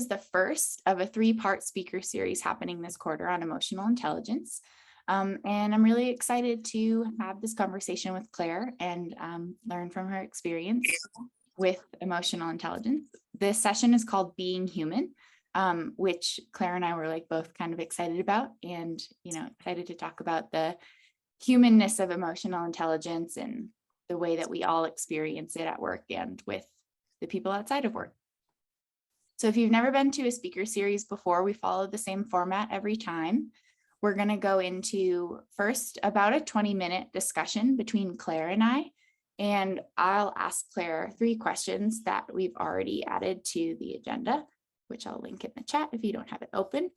is the first of a 3-part speaker series happening this quarter on emotional intelligence. And I'm really excited to have this conversation with Claire and learn from her experience with emotional intelligence. This session is called Being Human, which Claire and I were both kind of excited about, and excited to talk about the humanness of emotional intelligence and the way that we all experience it at work and with the people outside of work. So if you've never been to a speaker series before, we follow the same format every time. We're going to go into first about a 20-minute discussion between Claire and I, and I'll ask Claire 3 questions that we've already added to the agenda, which I'll link in the chat if you don't have it open.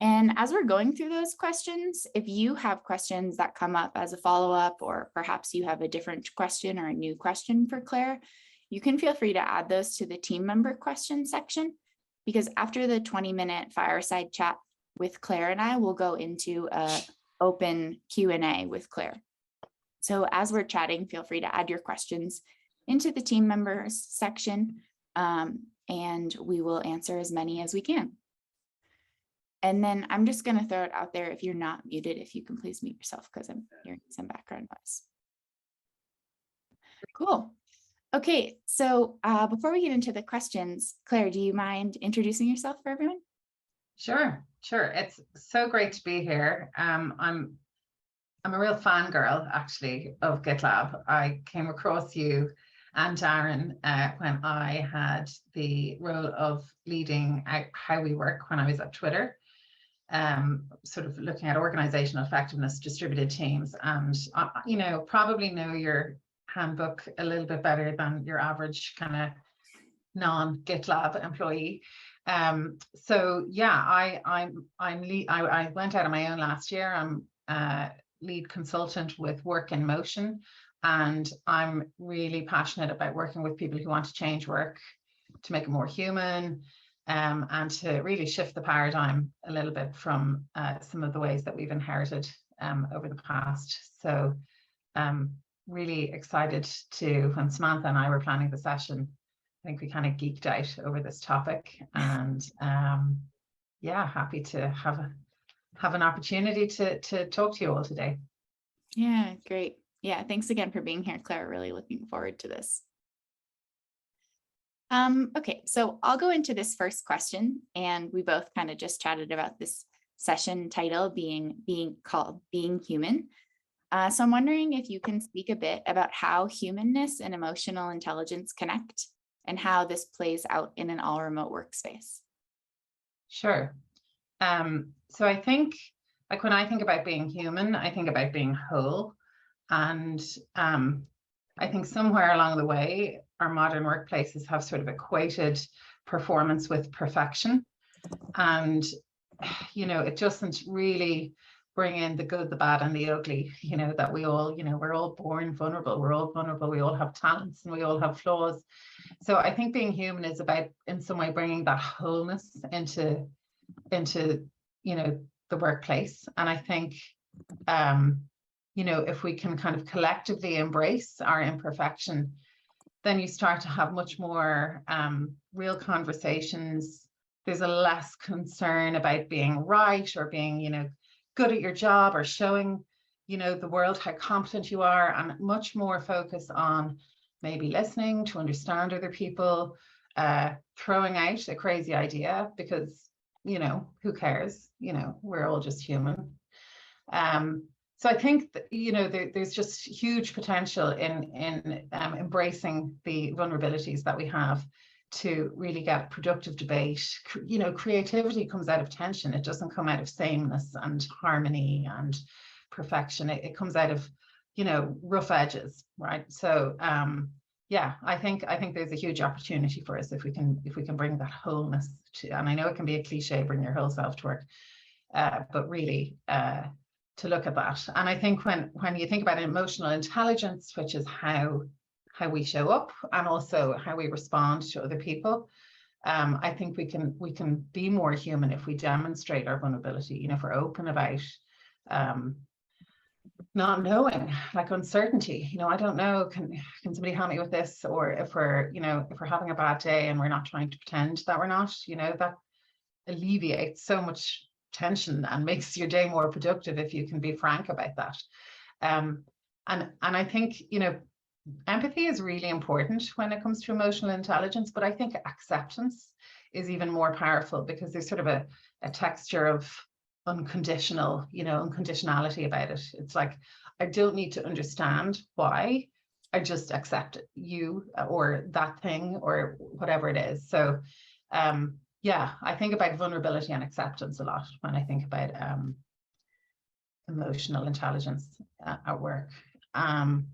And as we're going through those questions, if you have questions that come up as a follow-up, or perhaps you have a different question or a new question for Claire, you can feel free to add those to the team member question section, because after the 20-minute fireside chat with Claire and I, will go into an open Q&A with Claire. So as we're chatting, feel free to add your questions into the team members section, and we will answer as many as we can. And then I'm just going to throw it out there, if you're not muted, if you can please mute yourself, because I'm hearing some background noise. Cool. Okay, so before we get into the questions, Claire, do you mind introducing yourself for everyone? Sure. It's so great to be here. I'm a real fangirl, actually, of GitLab. I came across you and Darren when I had the role of leading how we work when I was at Twitter, sort of looking at organizational effectiveness, distributed teams, and probably know your handbook a little bit better than your average kind of non-GitLab employee. So yeah, I went out on my own last year. I'm lead consultant with Work in Motion, and I'm really passionate about working with people who want to change work, to make it more human, and to really shift the paradigm a little bit from some of the ways that we've inherited over the past. So really excited to, when Samantha and I were planning the session, I think we kind of geeked out over this topic, and yeah, happy to have an opportunity to talk to you all today. Yeah, great. Yeah, thanks again for being here, Claire. Really looking forward to this. Okay, so I'll go into this first question, and we both kind of just chatted about this session title being called Being Human. So I'm wondering if you can speak a bit about how humanness and emotional intelligence connect, and how this plays out in an all remote workspace. Sure. So I think, when I think about being human, I think about being whole. And I think somewhere along the way, our modern workplaces have sort of equated performance with perfection. And, it doesn't really bring in the good, the bad, and the ugly, that we all, we're all born vulnerable. We're all vulnerable. We all have talents and we all have flaws. So I think being human is about, in some way, bringing that wholeness into the workplace. And I think, if we can kind of collectively embrace our imperfection, then you start to have much more real conversations. There's a less concern about being right, or being, good at your job, or showing, the world how competent you are, and much more focus on maybe listening to understand other people, throwing out a crazy idea because, who cares? We're all just human. So I think that, there's just huge potential in embracing the vulnerabilities that we have to really get productive debate. Creativity comes out of tension. It doesn't come out of sameness and harmony and perfection. It comes out of, rough edges, right? So yeah, I think there's a huge opportunity for us if we can bring that wholeness to, and I know it can be a cliche, bring your whole self to work, but really to look at that. And I think when you think about emotional intelligence, which is how we show up and also how we respond to other people, I think we can be more human if we demonstrate our vulnerability. If we're open about not knowing, like uncertainty. You know, I don't know, can somebody help me with this? Or if we're, you know, if we're having a bad day and we're not trying to pretend that we're not, you know, that alleviates so much tension and makes your day more productive if you can be frank about that. And I think, you know, empathy is really important when it comes to emotional intelligence, but I think acceptance is even more powerful, because there's sort of a texture of unconditional, you know, unconditionality about it. It's like, I don't need to understand why, I just accept you or that thing or whatever it is. So yeah, I think about vulnerability and acceptance a lot when I think about emotional intelligence at work. And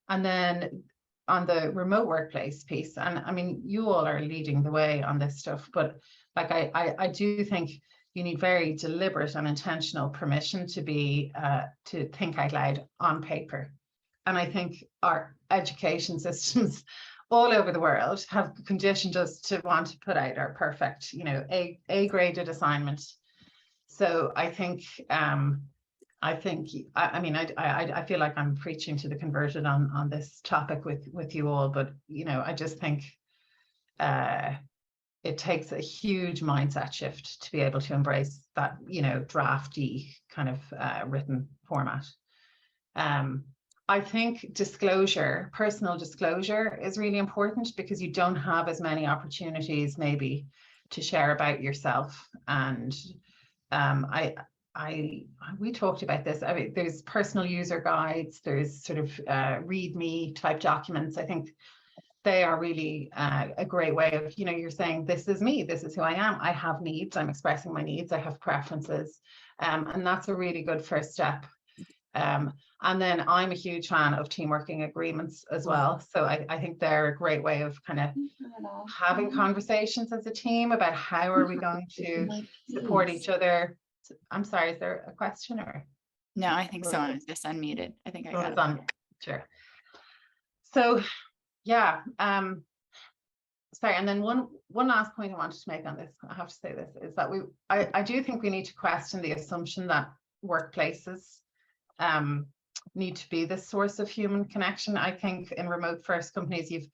then on the remote workplace piece, and I mean, you all are leading the way on this stuff, but like I do think you need very deliberate and intentional permission to be to think out loud on paper. And I think our education systems all over the world have conditioned us to want to put out our perfect, you know, A graded assignment. So I think I mean, I feel like I'm preaching to the converted on this topic with you all, but you know, I just think it takes a huge mindset shift to be able to embrace that, you know, drafty kind of written format. I think disclosure, personal disclosure, is really important, because you don't have as many opportunities maybe to share about yourself. And we talked about this. I mean, there's personal user guides, there's sort of README type documents. I think they are really a great way of, you know, you're saying, this is me, this is who I am, I have needs, I'm expressing my needs, I have preferences, and that's a really good first step. And then I'm a huge fan of team working agreements as well. So I think they're a great way of kind of having conversations as a team about how are we going to support each other. I'm sorry, is there a question or? No, I think so. I was just unmuted. I think I got it. On. Sure. So yeah, sorry, and then one last point I wanted to make on this, I have to say this, is that I do think we need to question the assumption that workplaces need to be this source of human connection. I think in remote first companies, you've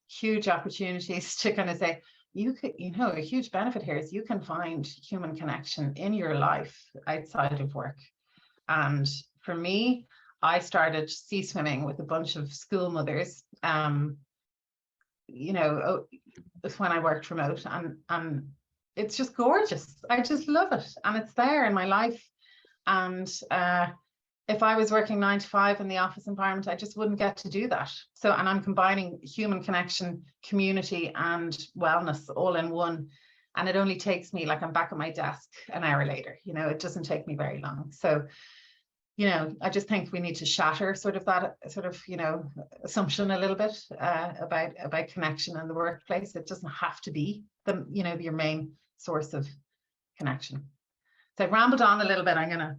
huge opportunities to kind of say, you could, you know, a huge benefit here is you can find human connection in your life outside of work. And for me, I started sea swimming with a bunch of school mothers, you know, when I worked remote, and it's just gorgeous. I just love it, and it's there in my life. And if I was working 9 to 5 in the office environment, I just wouldn't get to do that. So, and I'm combining human connection, community, and wellness all in one. And it only takes me, like, I'm back at my desk an hour later, you know, it doesn't take me very long. So, you know, I just think we need to shatter sort of that sort of, you know, assumption a little bit about connection in the workplace. It doesn't have to be the, you know, your main source of connection. So I rambled on a little bit. I'm gonna.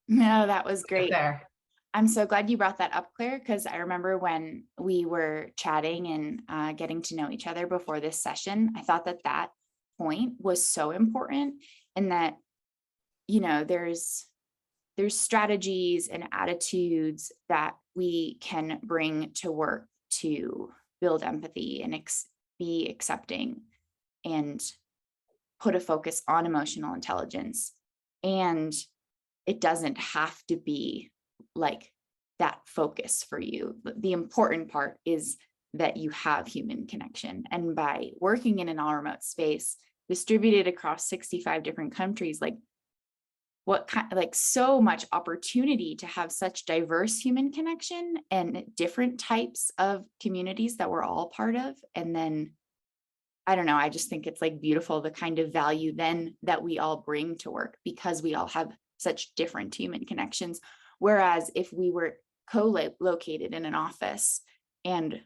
No, that was great. There. I'm so glad you brought that up, Claire, because I remember when we were chatting and getting to know each other before this session, I thought that that point was so important, and that, you know, there's strategies and attitudes that we can bring to work to build empathy and be accepting and put a focus on emotional intelligence. And it doesn't have to be like that focus for you. The important part is that you have human connection. And by working in an all remote space distributed across 65 different countries, like what kind, like so much opportunity to have such diverse human connection and different types of communities that we're all part of. And then, I don't know, I just think it's like beautiful, the kind of value then that we all bring to work, because we all have such different human connections. Whereas if we were co-located in an office and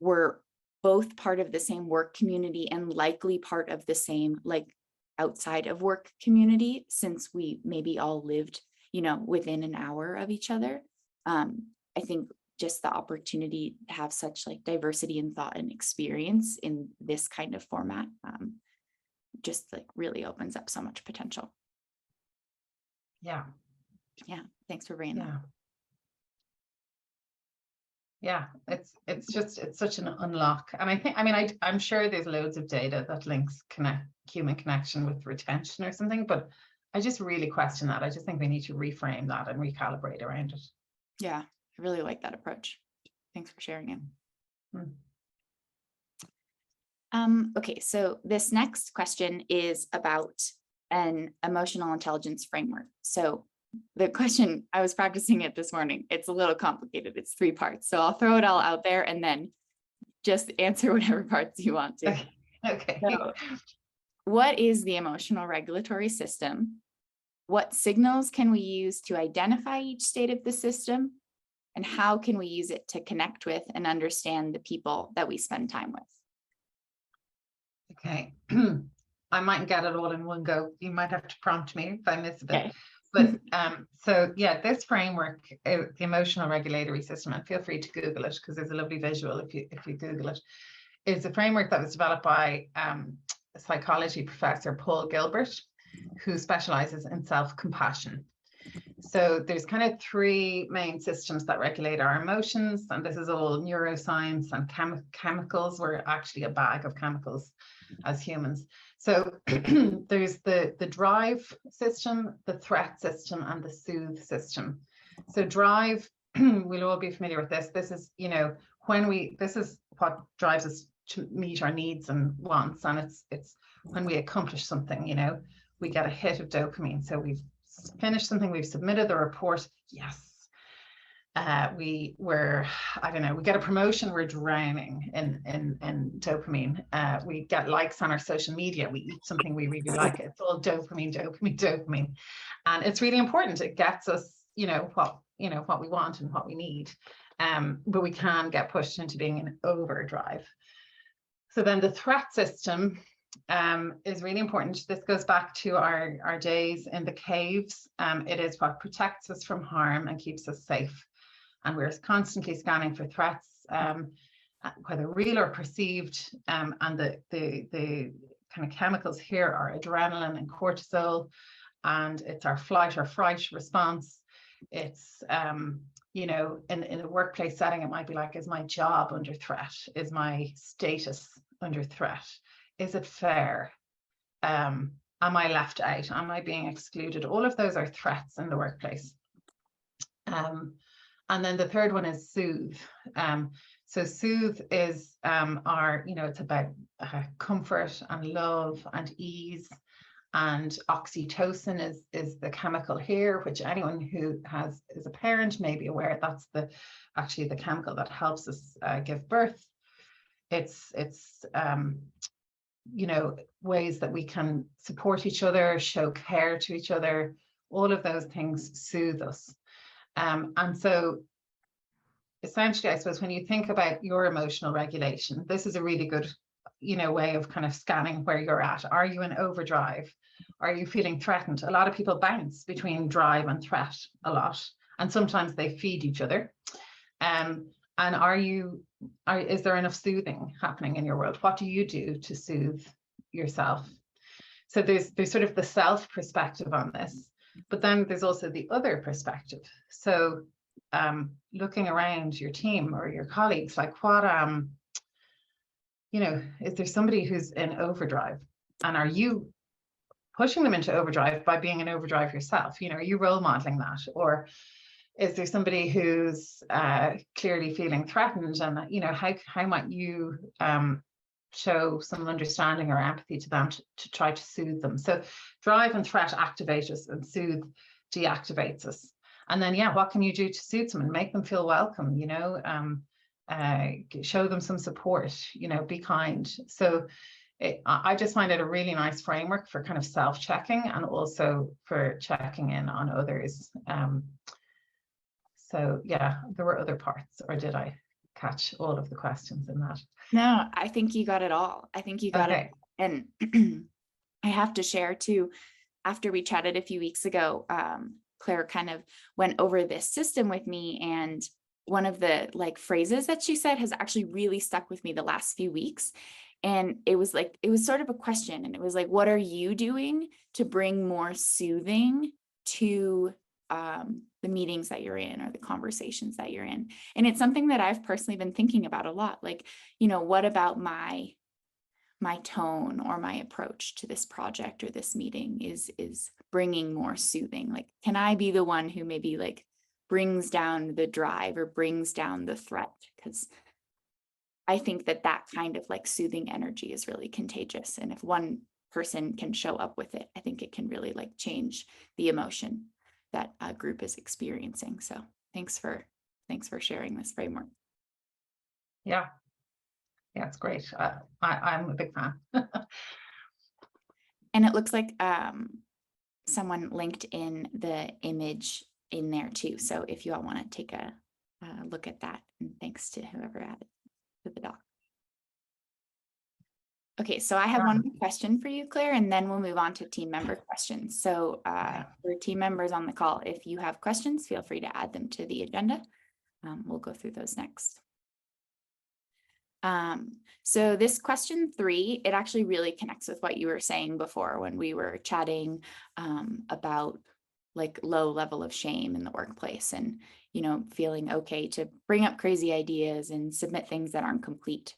we're both part of the same work community and likely part of the same, like, outside of work community, since we maybe all lived, you know, within an hour of each other, I think just the opportunity to have such like diversity in thought and experience in this kind of format just like really opens up so much potential. Yeah, Yeah, thanks for bringing that. Yeah, it's such an unlock. And I'm sure there's loads of data that links human connection with retention or something, but I just really question that. I just think we need to reframe that and recalibrate around it. Yeah, I really like that approach. Thanks for sharing it. Okay, so this next question is about an emotional intelligence framework. So the question, I was practicing it this morning. It's a little complicated. It's 3 parts. So I'll throw it all out there and then just answer whatever parts you want to. Okay. So, what is the emotional regulatory system? What signals can we use to identify each state of the system? And how can we use it to connect with and understand the people that we spend time with? Okay. I mightn't get it all in one go. You might have to prompt me if I miss a bit. Okay. But so yeah, this framework, the emotional regulatory system, and feel free to Google it because there's a lovely visual if you Google it, is a framework that was developed by a psychology professor, Paul Gilbert, who specializes in self-compassion. So there's kind of 3 main systems that regulate our emotions, and this is all neuroscience and chemicals. We're actually a bag of chemicals as humans. So there's the drive system, the threat system, and the soothe system. So drive, we'll all be familiar with this. This is, this is what drives us to meet our needs and wants, and it's when we accomplish something, we get a hit of dopamine. So we've finished something, we've submitted the report, yes. We get a promotion, we're drowning in dopamine. We get likes on our social media, we eat something we really like. It's all dopamine. And it's really important. It gets us, what we want and what we need. But we can get pushed into being in overdrive. So then the threat system is really important. This goes back to our days in the caves. It is what protects us from harm and keeps us safe. And we're constantly scanning for threats, whether real or perceived. And the kind of chemicals here are adrenaline and cortisol, and it's our flight or fright response. It's in a workplace setting, it might be like, is my job under threat? Is my status under threat? Is it fair? Am I left out? Am I being excluded? All of those are threats in the workplace. And then the third one is soothe. So soothe is it's about comfort and love and ease. And oxytocin is the chemical here, which anyone who is a parent may be aware that's actually the chemical that helps us give birth. It's ways that we can support each other, show care to each other. All of those things soothe us. And so essentially, I suppose, when you think about your emotional regulation, this is a really good, way of kind of scanning where you're at. Are you in overdrive? Are you feeling threatened? A lot of people bounce between drive and threat a lot, and sometimes they feed each other. And is there enough soothing happening in your world? What do you do to soothe yourself? So there's sort of the self perspective on this, but then there's also the other perspective. So looking around your team or your colleagues, like what, is there somebody who's in overdrive, and are you pushing them into overdrive by being in overdrive yourself? Are you role modeling that? Or is there somebody who's clearly feeling threatened, and how might you show some understanding or empathy to them to try to soothe them? So drive and threat activate us, and soothe deactivates us. And then, what can you do to soothe them and make them feel welcome? Show them some support. Be kind. So I just find it a really nice framework for kind of self-checking, and also for checking in on others. So there were other parts, or did I catch all of the questions in that? No, I think you got it all. I think you got it. And I have to share too, after we chatted a few weeks ago, Claire kind of went over this system with me, and one of the phrases that she said has actually really stuck with me the last few weeks. And it was sort of a question, and it was like, what are you doing to bring more soothing to the meetings that you're in or the conversations that you're in. And it's something that I've personally been thinking about a lot. Like, what about my tone or my approach to this project or this meeting is bringing more soothing? Like, can I be the one who maybe like brings down the drive or brings down the threat? Because I think that kind of like soothing energy is really contagious. And if one person can show up with it, I think it can really like change the emotion that a group is experiencing. So thanks for sharing this framework. Yeah, it's great. I'm a big fan. And it looks like someone linked in the image in there too. So if you all want to take a look at that, and thanks to whoever added to the doc. Okay, so I have one more question for you, Claire, and then we'll move on to team member questions. So for team members on the call, if you have questions, feel free to add them to the agenda. We'll go through those next. So this question 3, it actually really connects with what you were saying before when we were chatting about like low level of shame in the workplace and, feeling okay to bring up crazy ideas and submit things that aren't complete.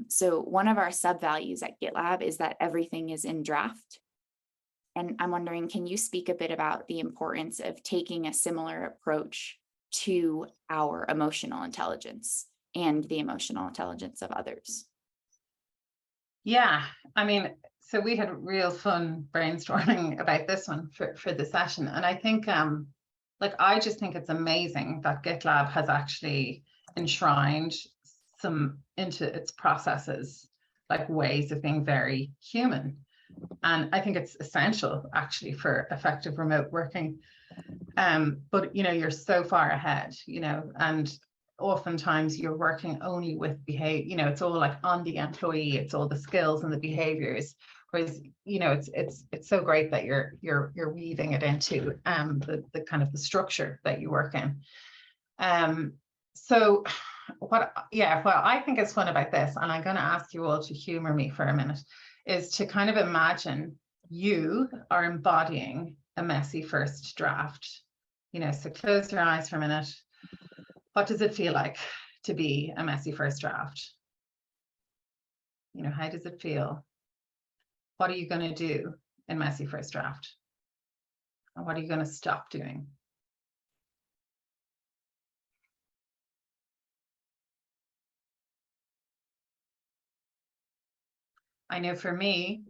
So one of our sub values at GitLab is that everything is in draft. And I'm wondering, can you speak a bit about the importance of taking a similar approach to our emotional intelligence and the emotional intelligence of others? Yeah, I mean, so we had real fun brainstorming about this one for the session. And I think, I just think it's amazing that GitLab has actually enshrined some into its processes, like ways of being very human. And I think it's essential actually for effective remote working. But, you're so far ahead, and oftentimes you're working only with behavior, it's all like on the employee, it's all the skills and the behaviors. Whereas, it's so great that you're weaving it into the kind of the structure that you work in. So what I think is fun about this, and I'm going to ask you all to humor me for a minute, is to kind of imagine you are embodying a messy first draft. So close your eyes for a minute. What does it feel like to be a messy first draft? How does it feel? What are you going to do in messy first draft? And what are you going to stop doing? I know for me,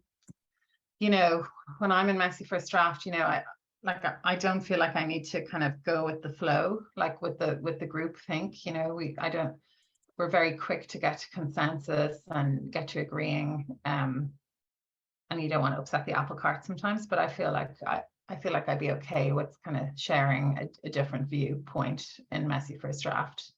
when I'm in messy first draft, I don't feel like I need to kind of go with the flow, like with the group think, we're very quick to get to consensus and get to agreeing. And you don't want to upset the apple cart sometimes, but I feel like I'd be okay with kind of sharing a different viewpoint in messy first draft.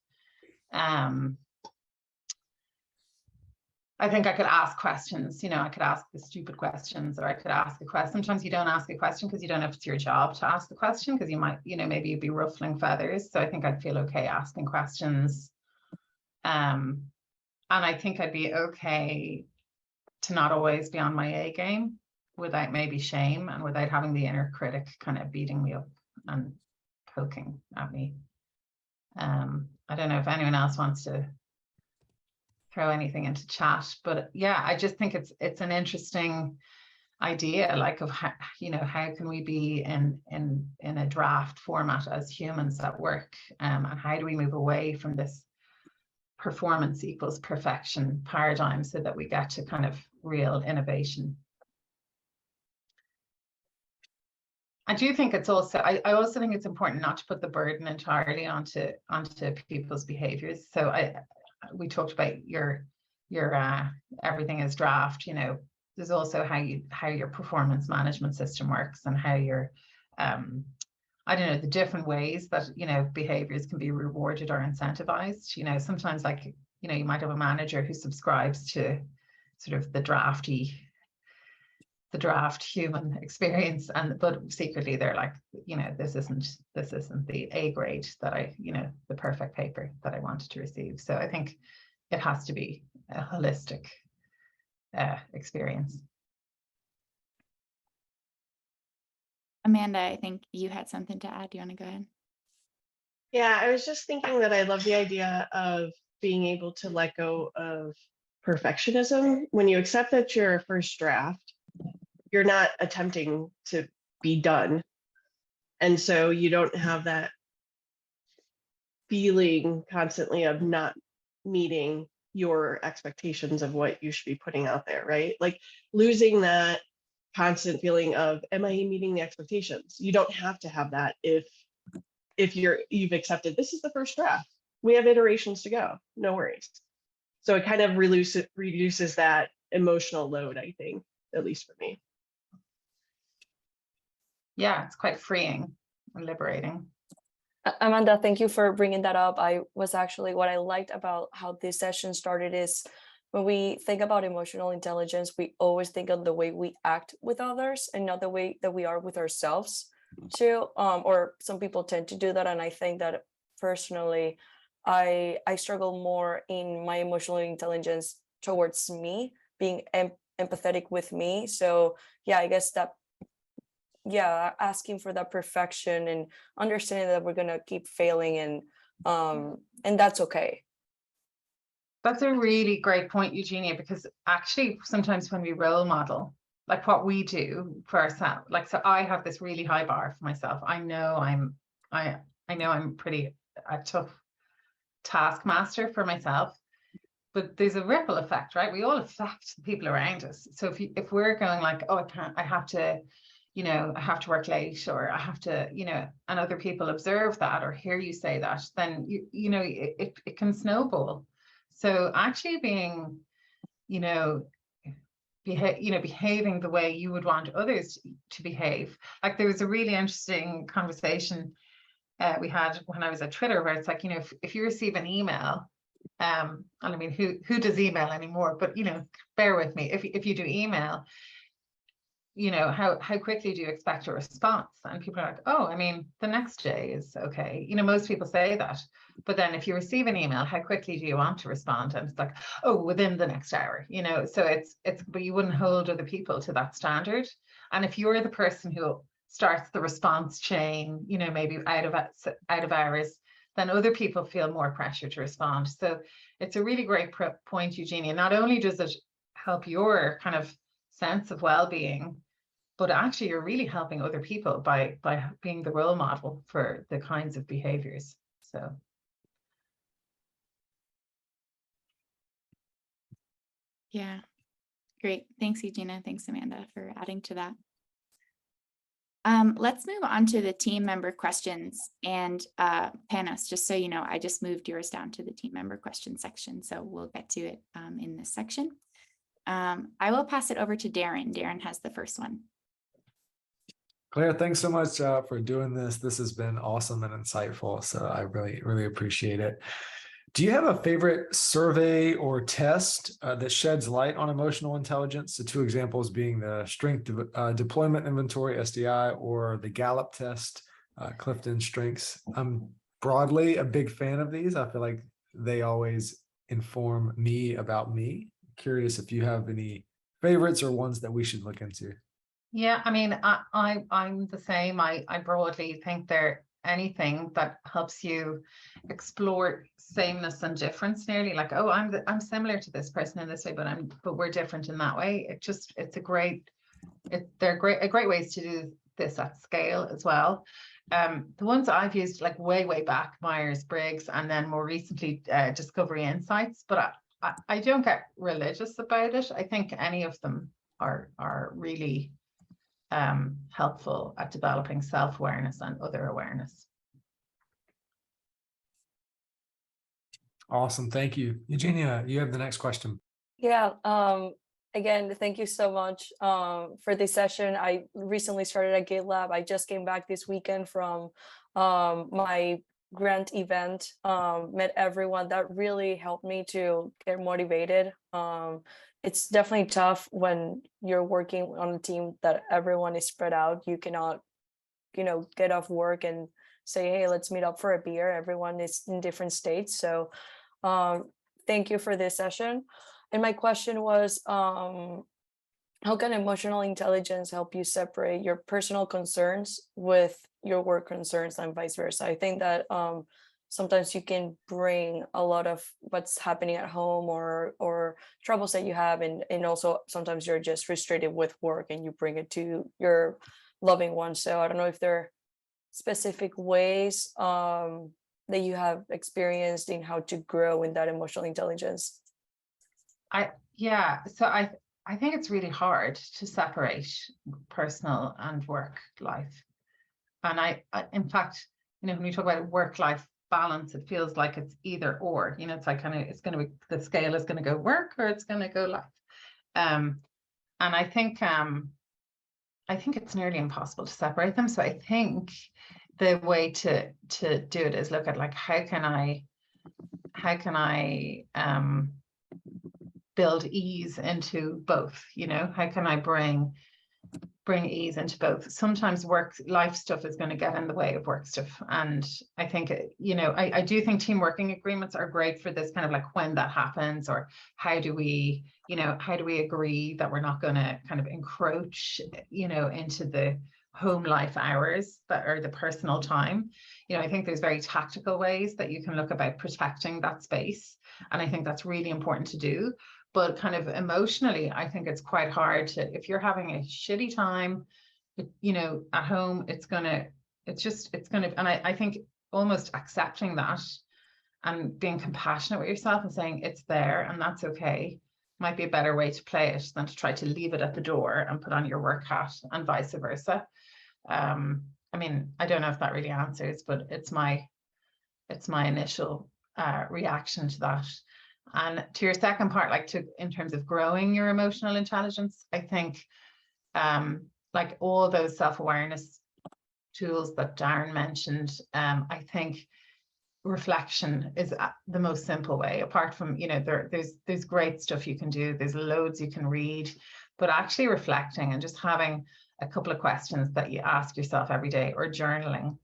I think I could ask questions, I could ask the stupid questions, or I could ask a question. Sometimes you don't ask a question because you don't know if it's your job to ask the question, because you might, maybe you'd be ruffling feathers. So I think I'd feel okay asking questions. And I think I'd be okay to not always be on my A game without maybe shame and without having the inner critic kind of beating me up and poking at me. I don't know if anyone else wants to throw anything into chat, but yeah, I just think it's an interesting idea, like of how, how can we be in a draft format as humans at work, and how do we move away from this performance equals perfection paradigm so that we get to kind of real innovation. I do think it's also, I also think it's important not to put the burden entirely onto people's behaviors. So we talked about your everything is draft, there's also how your performance management system works, and how your I don't know, the different ways that behaviors can be rewarded or incentivized. Sometimes, like, you might have a manager who subscribes to sort of the draft human experience, but secretly they're like, this isn't the A grade that I, the perfect paper that I wanted to receive. So I think it has to be a holistic experience. Amanda, I think you had something to add. Do you want to go ahead? Yeah, I was just thinking that I love the idea of being able to let go of perfectionism. When you accept that you're a first draft, you're not attempting to be done. And so you don't have that feeling constantly of not meeting your expectations of what you should be putting out there, right? Like losing that constant feeling of, am I meeting the expectations? You don't have to have that if you've accepted this is the first draft. We have iterations to go. No worries. So it kind of reduces that emotional load, I think, at least for me. Yeah, it's quite freeing and liberating. Amanda, thank you for bringing that up. What I liked about how this session started is when we think about emotional intelligence, we always think of the way we act with others and not the way that we are with ourselves too. Or some people tend to do that. And I think that personally, I struggle more in my emotional intelligence towards me, being empathetic with me. So yeah, I guess that asking for that perfection and understanding that we're gonna keep failing and that's okay. That's a really great point, Eugenia, because actually sometimes when we role model, like what we do for ourselves, like, so I have this really high bar for myself. I know I'm pretty a tough taskmaster for myself, but there's a ripple effect, right? We all affect the people around us. So if we're going like, oh, I have to, I have to work late, or I have to, and other people observe that or hear you say that, then it can snowball. So actually being, behaving the way you would want others to behave. Like there was a really interesting conversation we had when I was at Twitter, where it's like, if you receive an email, and I mean, who does email anymore? But bear with me. If you do email, how quickly do you expect a response? And people are like, oh, I mean, the next day is okay. Most people say that. But then if you receive an email, how quickly do you want to respond? And it's like, oh, within the next hour, so it's but you wouldn't hold other people to that standard. And if you're the person who starts the response chain, maybe out of hours, then other people feel more pressure to respond. So it's a really great point, Eugenia. Not only does it help your kind of sense of well-being, but actually you're really helping other people by being the role model for the kinds of behaviors. So yeah, great. Thanks, Eugenia. Thanks, Amanda, for adding to that. Let's move on to the team member questions. And Panos, just so you know, I just moved yours down to the team member question section, so we'll get to it in this section. I will pass it over to Darren. Darren has the first one. Claire, thanks so much for doing this. This has been awesome and insightful, so I really, really appreciate it. Do you have a favorite survey or test that sheds light on emotional intelligence? The two examples being the Strength Deployment Inventory, SDI, or the Gallup test, Clifton Strengths. I'm broadly a big fan of these. I feel like they always inform me about me. Curious if you have any favorites or ones that we should look into. yeah, I mean, I'm the same. I broadly think they're anything that helps you explore sameness and difference, nearly like, oh, I'm similar to this person in this way, but we're different in that way. They're great ways to do this at scale as well. The ones I've used like way back, Myers-Briggs, and then more recently Discovery Insights, but I don't get religious about it. I think any of them are really helpful at developing self-awareness and other awareness. Awesome. Thank you. Eugenia, you have the next question. Yeah. Again, thank you so much for this session. I recently started at GitLab. I just came back this weekend from my grant event, met everyone. That really helped me to get motivated. It's definitely tough when you're working on a team that everyone is spread out. You cannot, get off work and say, hey, let's meet up for a beer. Everyone is in different states. So thank you for this session. And my question was, how can emotional intelligence help you separate your personal concerns with your work concerns and vice versa? I think that sometimes you can bring a lot of what's happening at home or troubles that you have, and also sometimes you're just frustrated with work and you bring it to your loving one. So I don't know if there are specific ways that you have experienced in how to grow in that emotional intelligence. I think it's really hard to separate personal and work life. And in fact, when we talk about work-life balance, it feels like it's either or, it's like it's going to be, the scale is going to go work or it's going to go life. And I think it's nearly impossible to separate them. So I think the way to do it is look at like, how can I build ease into both, how can I bring ease into both? Sometimes life stuff is going to get in the way of work stuff. And I think, I do think team working agreements are great for this kind of like when that happens, or how do we agree that we're not going to kind of encroach, into the home life hours that are the personal time. I think there's very tactical ways that you can look about protecting that space. And I think that's really important to do. But kind of emotionally, I think it's quite hard to, if you're having a shitty time, at home, and I think almost accepting that and being compassionate with yourself and saying it's there and that's okay might be a better way to play it than to try to leave it at the door and put on your work hat and vice versa. I mean, I don't know if that really answers, but it's my initial reaction to that. And to your second part, in terms of growing your emotional intelligence, I think like all those self-awareness tools that Darren mentioned, I think reflection is the most simple way. Apart from, there's great stuff you can do, there's loads you can read, but actually reflecting and just having a couple of questions that you ask yourself every day, or journaling,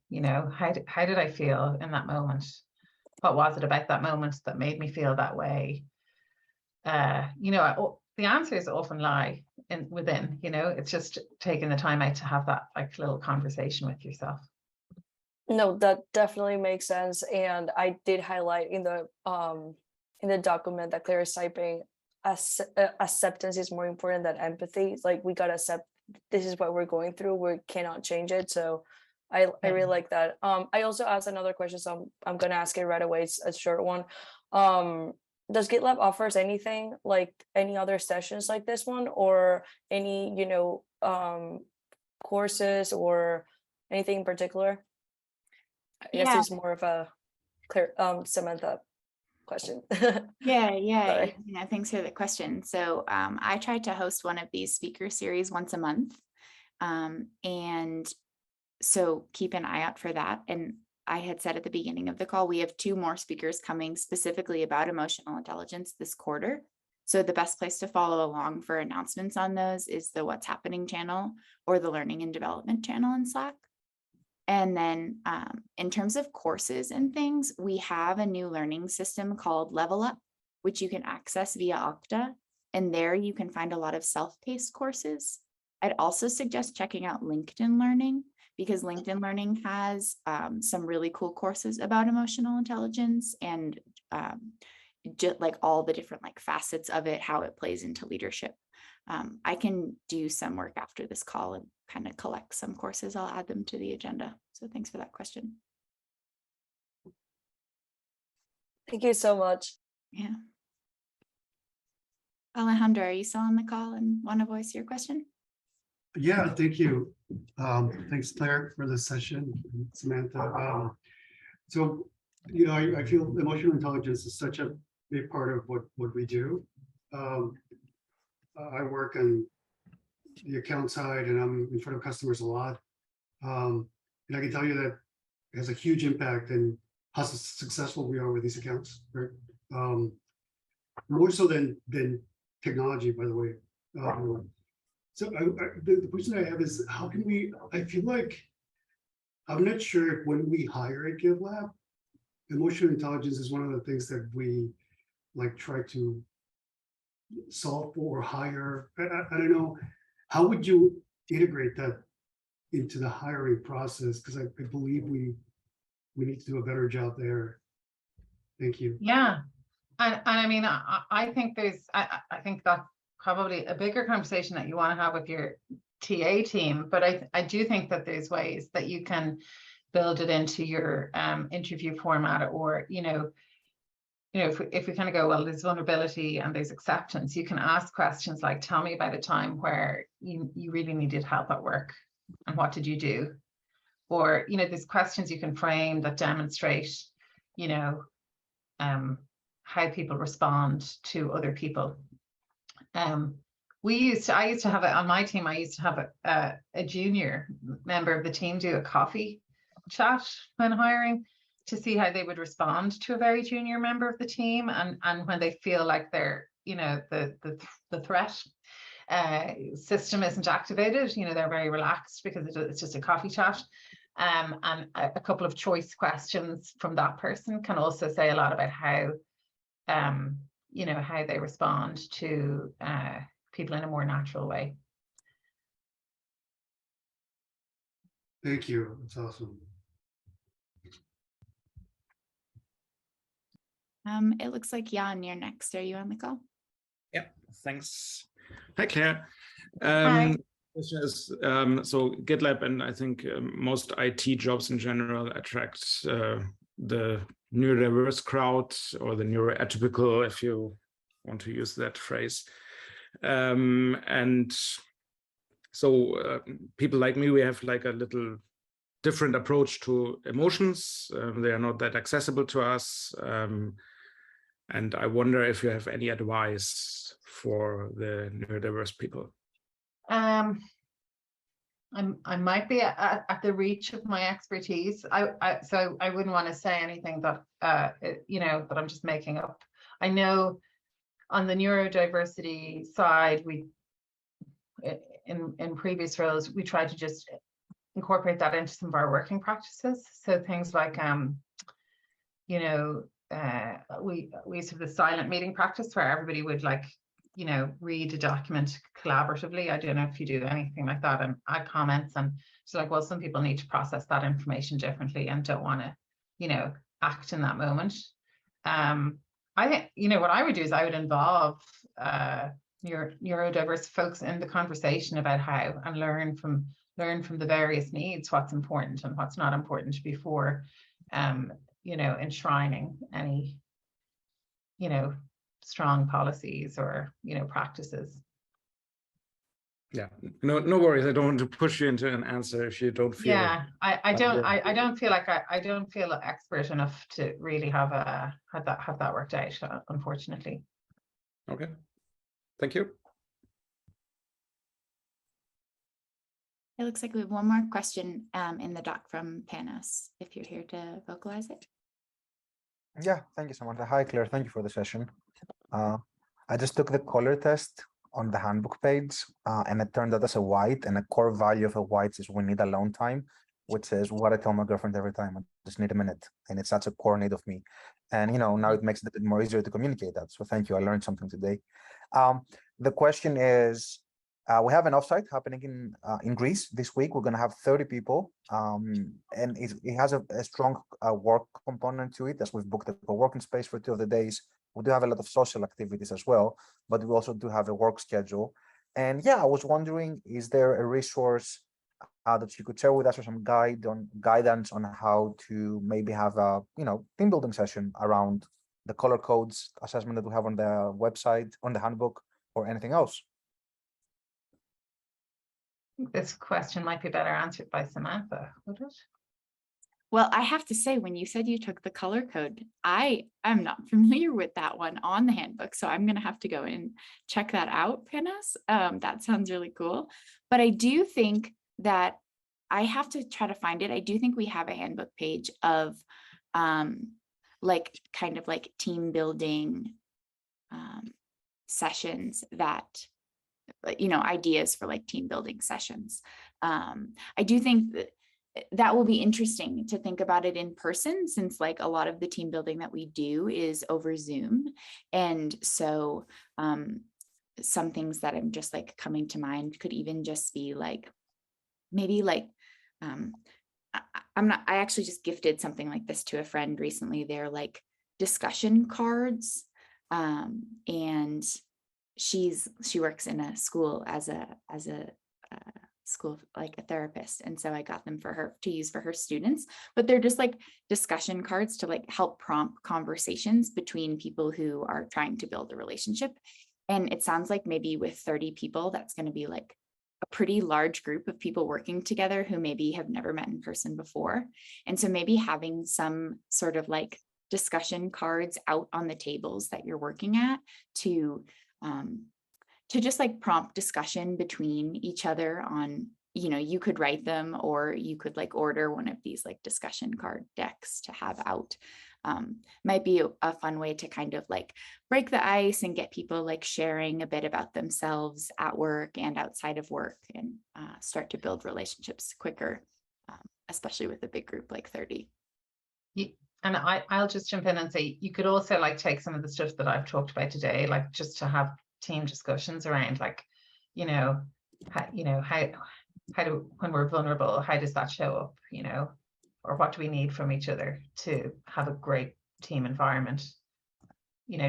how did I feel in that moment? What was it about that moment that made me feel that way? The answers often lie within, it's just taking the time out to have that little conversation with yourself. No, that definitely makes sense. And I did highlight in the document that Claire is typing, acceptance is more important than empathy. It's like, we gotta accept this is what we're going through. We cannot change it. So I really like that. I also asked another question, so I'm gonna ask it right away. It's a short one. Does GitLab offers anything like any other sessions like this one, or any courses or anything in particular? I guess it's more of a clear Samantha question. Yeah. Thanks for the question. So I tried to host one of these speaker series once a month, and so keep an eye out for that. And I had said at the beginning of the call, we have 2 more speakers coming specifically about emotional intelligence this quarter. So the best place to follow along for announcements on those is the What's Happening channel or the Learning and Development channel in Slack. And then in terms of courses and things, we have a new learning system called Level Up, which you can access via Okta. And there you can find a lot of self-paced courses. I'd also suggest checking out LinkedIn Learning, because LinkedIn Learning has some really cool courses about emotional intelligence and just like all the different facets of it, how it plays into leadership. I can do some work after this call and kind of collect some courses. I'll add them to the agenda. So thanks for that question. Thank you so much. Yeah. Alejandro, are you still on the call and want to voice your question? Yeah, thank you. Thanks, Claire, for this session, Samantha. So, I feel emotional intelligence is such a big part of what we do. I work on the account side and I'm in front of customers a lot. And I can tell you that it has a huge impact in how successful we are with these accounts, right? More so than technology, by the way. So the question I have is, how can we, I feel like, I'm not sure if when we hire at GitLab, emotional intelligence is one of the things that we try to solve for or hire? I don't know. How would you integrate that into the hiring process? Because I believe we need to do a better job there. Thank you. Yeah. And I mean, I think I think that's probably a bigger conversation that you want to have with your TA team. But I do think that there's ways that you can build it into your interview format, or, if we kind of go, well, there's vulnerability and there's acceptance, you can ask questions like, tell me about a time where you really needed help at work and what did you do? Or, there's questions you can frame that demonstrate, how people respond to other people. I used to have it on my team. I used to have a junior member of the team do a coffee chat when hiring to see how they would respond to a very junior member of the team, and when they feel like they're, the threat system isn't activated, they're very relaxed because it's just a coffee chat. And a couple of choice questions from that person can also say a lot about how how they respond to people in a more natural way. Thank you. That's awesome. It looks like Jan, you're next. Are you on the call? Yeah, thanks. Hi, Claire. Hi. Question is, so GitLab and I think most IT jobs in general attract the neurodiverse crowd, or the neuroatypical, if you want to use that phrase. And so people like me, we have like a little different approach to emotions. They are not that accessible to us. And I wonder if you have any advice for the neurodiverse people. I might be at the reach of my expertise. So I wouldn't want to say anything that that I'm just making up. I know on the neurodiversity side, we in previous roles, we tried to just incorporate that into some of our working practices. So things like we used to have the silent meeting practice where everybody would read a document collaboratively. I don't know if you do anything like that, and add comments. And it's like, well, some people need to process that information differently and don't want to, act in that moment. I think, what I would do is I would involve neurodiverse folks in the conversation about how, and learn from the various needs, what's important and what's not important, before enshrining any strong policies or practices. Yeah, no worries. I don't want to push you into an answer if you don't feel. Yeah, I don't feel like I don't feel expert enough to really have that worked out, unfortunately. Okay, thank you. It looks like we have one more question in the doc from Panos, if you're here to vocalize it. Yeah, thank you, Samantha. Hi, Claire. Thank you for the session. I just took the color test on the handbook page, and it turned out as a white, and a core value of a white is we need alone time, which is what I tell my girlfriend every time. I just need a minute, and it's such a core need of me. And now it makes it a bit more easier to communicate that. So thank you. I learned something today. The question is, we have an offsite happening in Greece this week. We're going to have 30 people, and it has a strong work component to it, as we've booked a co-working space for 2 of the days. We do have a lot of social activities as well, but we also do have a work schedule. And yeah, I was wondering, is there a resource that you could share with us, or some guidance on how to maybe have a team building session around the color codes assessment that we have on the website, on the handbook, or anything else? This question might be better answered by Samantha, would it? Well, I have to say, when you said you took the color code, I am not familiar with that one on the handbook. So I'm going to have to go and check that out, Panos. That sounds really cool. But I do think that I have to try to find it. I do think we have a handbook page of kind of like team building sessions that, ideas for like team building sessions. I do think that will be interesting to think about it in person, since like a lot of the team building that we do is over Zoom. And so some things that I'm just like coming to mind could even just be like, maybe like, I actually just gifted something like this to a friend recently. They're like discussion cards. And she works in a school as a school, like a therapist. And so I got them for her to use for her students, but they're just like discussion cards to like help prompt conversations between people who are trying to build a relationship. And it sounds like maybe with 30 people, that's going to be like a pretty large group of people working together who maybe have never met in person before. And so maybe having some sort of like discussion cards out on the tables that you're working at to just like prompt discussion between each other on, you know, you could write them or you could like order one of these like discussion card decks to have out. Might be a fun way to kind of like break the ice and get people like sharing a bit about themselves at work and outside of work, and start to build relationships quicker, especially with a big group like 30. And I'll just jump in and say, you could also like take some of the stuff that I've talked about today, like just to have team discussions around, like, how do, when we're vulnerable, how does that show up, or what do we need from each other to have a great team environment?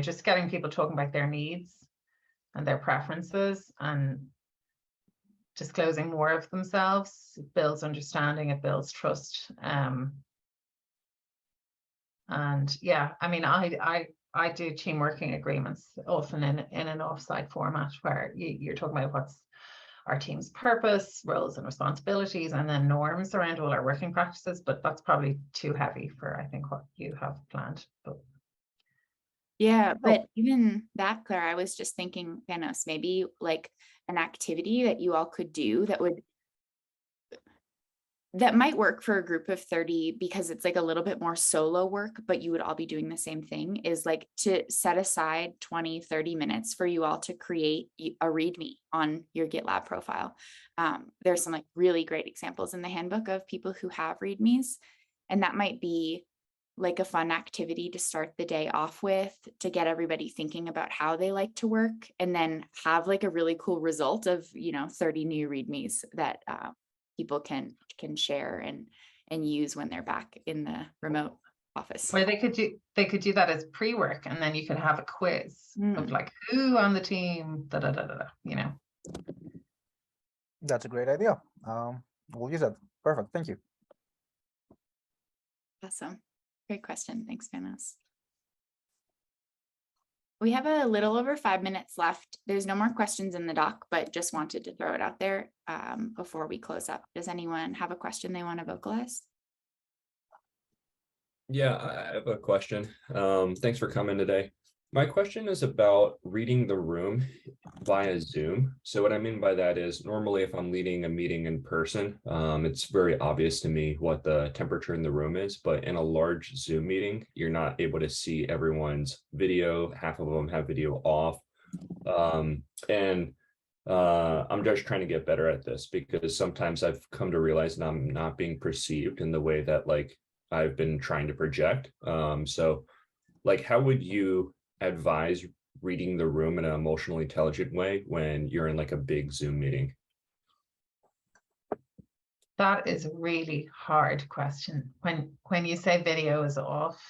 Just getting people talking about their needs and their preferences and disclosing more of themselves. It builds understanding, it builds trust. And yeah, I mean, I do team working agreements often in an offsite format where you're talking about what's our team's purpose, roles and responsibilities, and then norms around all our working practices. But that's probably too heavy for, I think, what you have planned. But yeah, but even that, Claire, I was just thinking, maybe like an activity that you all could do that might work for a group of 30, because it's like a little bit more solo work, but you would all be doing the same thing, is like to set aside 20-30 minutes for you all to create a README on your GitLab profile. There's some like really great examples in the handbook of people who have READMEs, and that might be like a fun activity to start the day off with, to get everybody thinking about how they like to work, and then have like a really cool result of 30 new READMEs that people can share and use when they're back in the remote office. Or they could do that as pre-work, and then you could have a quiz of like, who on the team, That's a great idea. We'll use that. Perfect. Thank you. Awesome. Great question. Thanks, Panos. We have a little over 5 minutes left. There's no more questions in the doc, but just wanted to throw it out there before we close up. Does anyone have a question they want to vocalize? Yeah, I have a question. Thanks for coming today. My question is about reading the room via Zoom. So what I mean by that is, normally if I'm leading a meeting in person, it's very obvious to me what the temperature in the room is, but in a large Zoom meeting, you're not able to see everyone's video. Half of them have video off. I'm just trying to get better at this, because sometimes I've come to realize that I'm not being perceived in the way that like I've been trying to project. So like, how would you advise reading the room in an emotionally intelligent way when you're in like a big Zoom meeting? That is a really hard question. When you say video is off,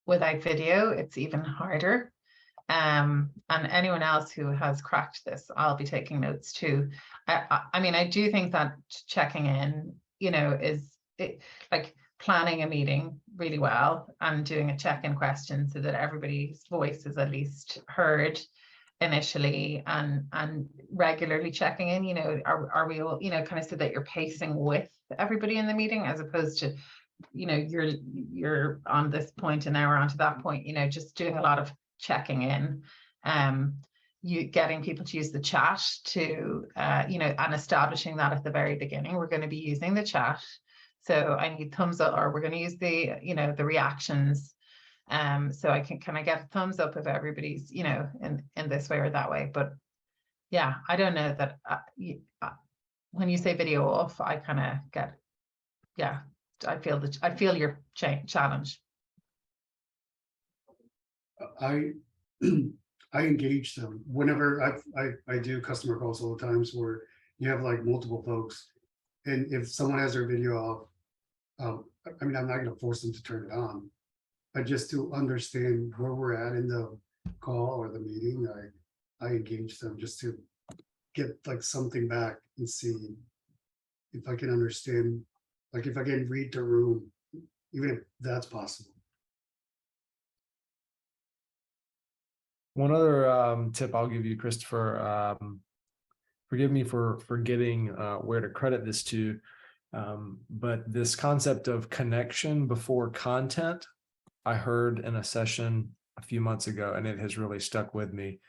without video, it's even harder. And anyone else who has cracked this, I'll be taking notes too. I mean, I do think that checking in, is like planning a meeting really well and doing a check-in question so that everybody's voice is at least heard initially, and regularly checking in, are we all, kind of so that you're pacing with everybody in the meeting, as opposed to, you're on this point and now we're on to that point, just doing a lot of checking in, you getting people to use the chat to, and establishing that at the very beginning, we're going to be using the chat. So I need thumbs up, or we're going to use the, the reactions. So can I get a thumbs up if everybody's, in this way or that way? But yeah, I don't know that when you say video off, I kind of get, yeah, I feel your challenge. I I engage them whenever I do customer calls all the times where you have like multiple folks. And if someone has their video off, I mean, I'm not going to force them to turn it on, but just to understand where we're at in the call or the meeting, I engage them just to get like something back and see if I can understand, like if I can read the room, even if that's possible. One other tip I'll give you, Christopher, forgive me for forgetting where to credit this to, but this concept of connection before content, I heard in a session a few months ago, and it has really stuck with me.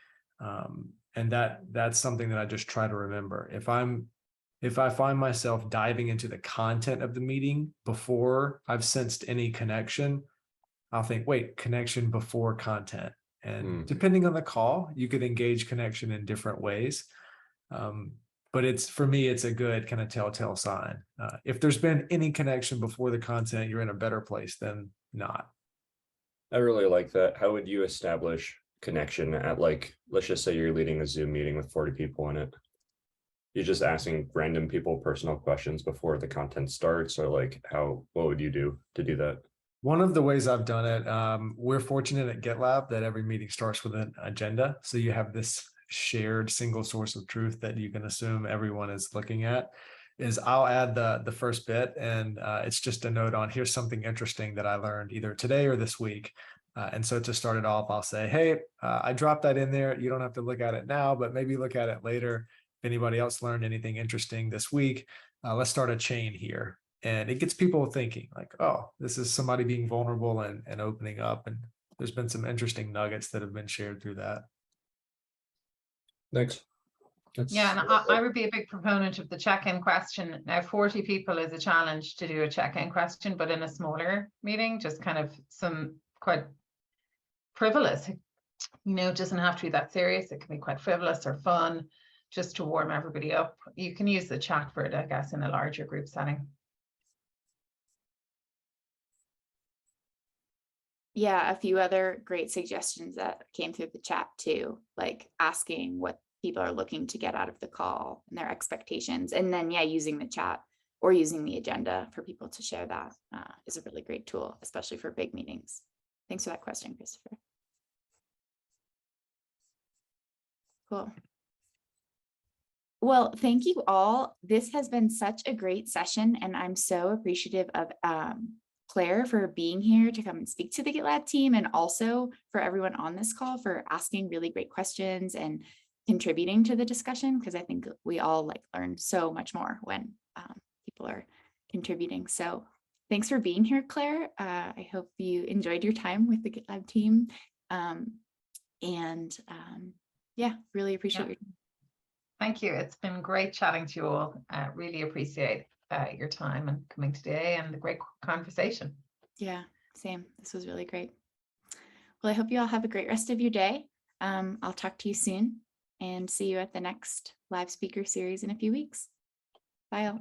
And that's something that I just try to remember. If I find myself diving into the content of the meeting before I've sensed any connection, I'll think, wait, connection before content. And depending on the call, you could engage connection in different ways. But for me, it's a good kind of telltale sign. If there's been any connection before the content, you're in a better place than not. I really like that. How would you establish connection at, like, let's just say you're leading a Zoom meeting with 40 people in it? You're just asking random people personal questions before the content starts, or like what would you do to do that? One of the ways I've done it, we're fortunate at GitLab that every meeting starts with an agenda. So you have this shared single source of truth that you can assume everyone is looking at. Is I'll add the first bit, and it's just a note on here's something interesting that I learned either today or this week. And so to start it off, I'll say, hey, I dropped that in there. You don't have to look at it now, but maybe look at it later. If anybody else learned anything interesting this week, let's start a chain here. And it gets people thinking like, oh, this is somebody being vulnerable and opening up. And there's been some interesting nuggets that have been shared through that. Thanks. Yeah, and I would be a big proponent of the check-in question. Now, 40 people is a challenge to do a check-in question, but in a smaller meeting, just kind of some quite frivolous, it doesn't have to be that serious. It can be quite frivolous or fun, just to warm everybody up. You can use the chat for it, I guess, in a larger group setting. Yeah, a few other great suggestions that came through the chat too, like asking what people are looking to get out of the call and their expectations. And then, yeah, using the chat or using the agenda for people to share that is a really great tool, especially for big meetings. Thanks for that question, Christopher. Cool. Well, thank you all. This has been such a great session, and I'm so appreciative of Claire for being here to come and speak to the GitLab team, and also for everyone on this call for asking really great questions and contributing to the discussion, because I think we all learn so much more when people are contributing. So thanks for being here, Claire. I hope you enjoyed your time with the GitLab team. Yeah, really appreciate your time. Thank you. It's been great chatting to you all. Really appreciate your time and coming today and the great conversation. Yeah, same. This was really great. Well, I hope you all have a great rest of your day. I'll talk to you soon and see you at the next live speaker series in a few weeks. Bye all.